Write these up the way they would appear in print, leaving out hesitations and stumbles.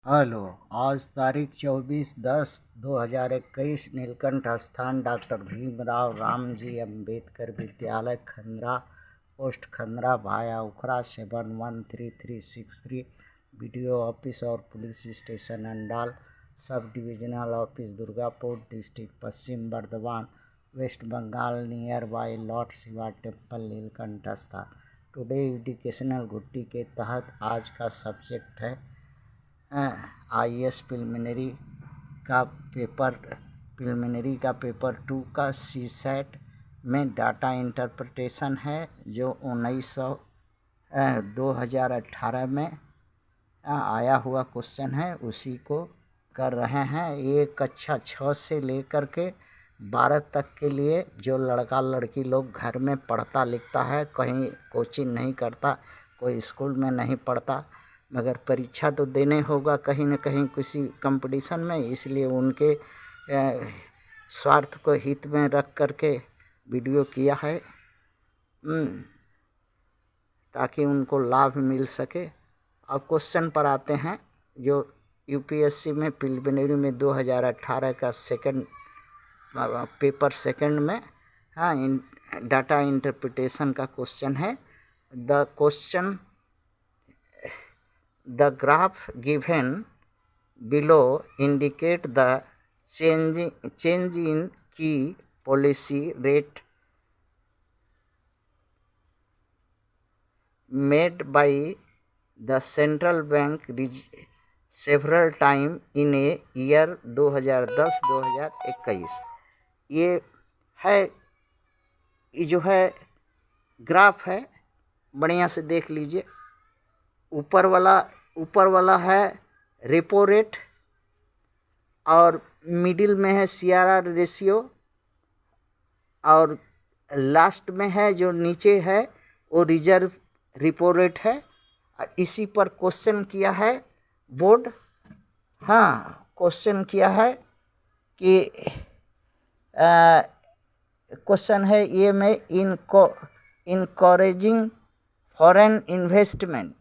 Hello. आज तारीख 24/10/2021 नीलकंठ स्थान डॉक्टर भीमराव रामजी अंबेडकर विद्यालय खंद्रा पोस्ट खंद्रा भाया उखरा 713363 बीडीओ ऑफिस और police station Andal sub divisional office Durgapur district Paschim Bardhaman west Bengal near by lord Shiva temple Neelkanth स्थान। टुडे एजुकेशनल गुड्डी के तहत आज का सब्जेक्ट है IAS प्रिलिमिनरी का पेपर 2 का CSAT में डाटा इंटरप्रिटेशन है, जो 2018 में आया हुआ क्वेश्चन है, उसी को कर रहे हैं। ये कक्षा 6 से लेकर के 12 तक के लिए जो लड़का लड़की लोग घर में पढ़ता लिखता है, कहीं कोचिंग नहीं करता, कोई स्कूल में नहीं पढ़ता, मगर परीक्षा तो देने होगा कहीं न कहीं किसी कंपटीशन में, इसलिए उनके स्वार्थ को हित में रख करके वीडियो किया है ताकि उनको लाभ मिल सके। अब क्वेश्चन पर आते हैं, जो यूपीएससी में प्रिलिमिनरी में 2018 का पेपर सेकंड में डाटा इंटरप्रिटेशन का क्वेश्चन है। The graph given below indicate the change in key policy rate made by the central bank several time in a year 2010-2021। ये है, ये जो है ग्राफ है, बढ़िया से देख लीजिए। ऊपर वाला है रेपो रेट और मिडिल में है CRR रेशियो और लास्ट में है जो नीचे है वो रिजर्व रेपो रेट है। इसी पर क्वेश्चन किया है बोर्ड। क्वेश्चन किया है कि क्वेश्चन है ये में इनकरेजिंग फॉरेन इन्वेस्टमेंट।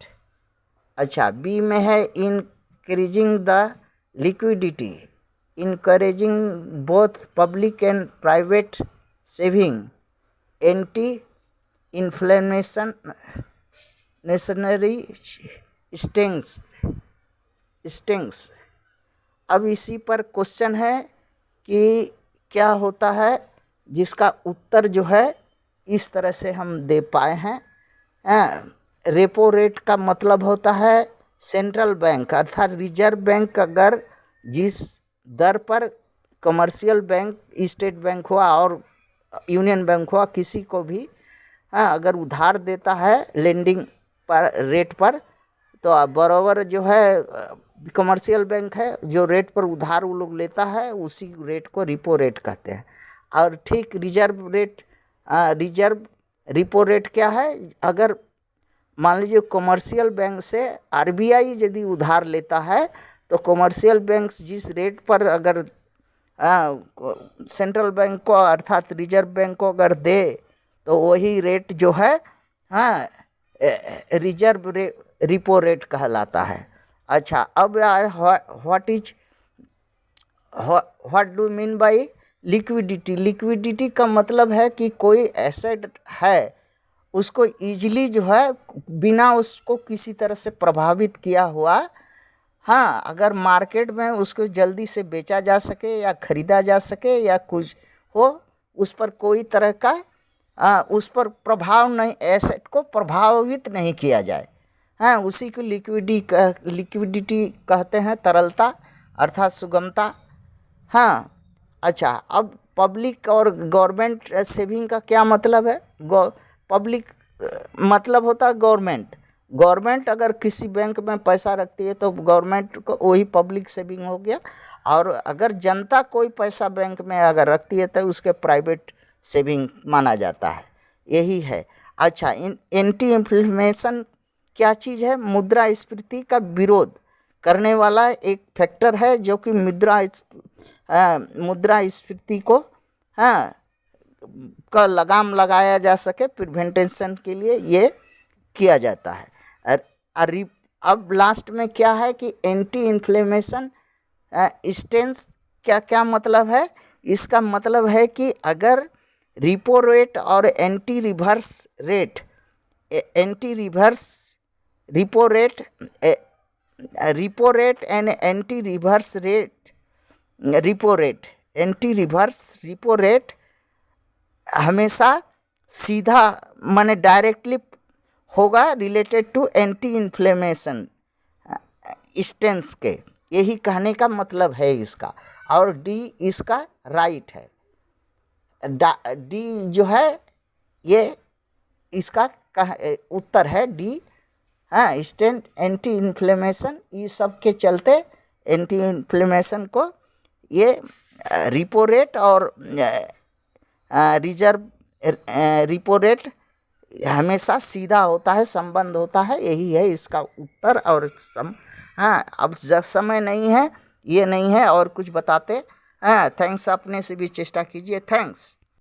अच्छा, बी में है increasing the liquidity, encouraging both public and private saving, anti inflationary stings. अब इसी पर क्वेश्चन है कि क्या होता है, जिसका उत्तर जो है इस तरह से हम दे पाए हैं। रेपो रेट का मतलब होता है सेंट्रल बैंक अर्थात रिजर्व बैंक अगर जिस दर पर कमर्शियल बैंक, स्टेट बैंक हुआ और यूनियन बैंक हुआ, किसी को भी अगर उधार देता है लेंडिंग पर रेट पर, तो बराबर जो है कमर्शियल बैंक है, जो रेट पर उधार वो लोग लेता है उसी रेट को रिपो रेट कहते हैं। और ठीक रिजर्व रिपो रेट क्या है, अगर मान लीजिए कमर्शियल बैंक से RBI यदि उधार लेता है तो कमर्शियल बैंक जिस रेट पर अगर सेंट्रल बैंक को अर्थात रिजर्व बैंक को अगर दे तो वही रेट जो है रिजर्व रिपो रेट कहलाता है। अच्छा, अब what do mean by liquidity. Liquidity का मतलब है कि कोई एसेट है उसको ईजिली जो है बिना उसको किसी तरह से प्रभावित किया हुआ, अगर मार्केट में उसको जल्दी से बेचा जा सके या खरीदा जा सके या कुछ हो, उस पर कोई तरह का उस पर प्रभाव नहीं, एसेट को प्रभावित नहीं किया जाए, उसी को लिक्विडिटी कहते हैं, तरलता अर्थात सुगमता। अच्छा, अब पब्लिक और गवर्नमेंट सेविंग का क्या मतलब है। पब्लिक मतलब होता है गवर्नमेंट अगर किसी बैंक में पैसा रखती है तो गवर्नमेंट को वही पब्लिक सेविंग हो गया, और अगर जनता कोई पैसा बैंक में अगर रखती है तो उसके प्राइवेट सेविंग माना जाता है, यही है। अच्छा, एंटी इन्फ्लेशन क्या चीज़ है, मुद्रास्फीति का विरोध करने वाला एक फैक्टर है जो कि मुद्रास्फीति को का लगाम लगाया जा सके, प्रिवेंटेशन के लिए ये किया जाता है। अब लास्ट में क्या है कि एंटी इन्फ्लेमेशन स्टेंस क्या क्या मतलब है? इसका मतलब है कि अगर रिपो रेट और anti reverse rate anti reverse repo rate repo rate and anti reverse rate repo rate anti reverse repo rate हमेशा सीधा माने डायरेक्टली होगा रिलेटेड टू एंटी इन्फ्लेमेशन स्टेंस के, यही कहने का मतलब है इसका। और डी इसका राइट है। डी जो है ये इसका उत्तर है डी। हाँ, स्टेंट एंटी इन्फ्लेमेशन ये सब के चलते एंटी इन्फ्लेमेशन को ये रिपो रेट और रिजर्व रिपो रेट हमेशा सीधा होता है, संबंध होता है, यही है इसका उत्तर। और हाँ, अब समय नहीं है, ये नहीं है और कुछ बताते। हाँ, थैंक्स, अपने से भी चेष्टा कीजिए। थैंक्स।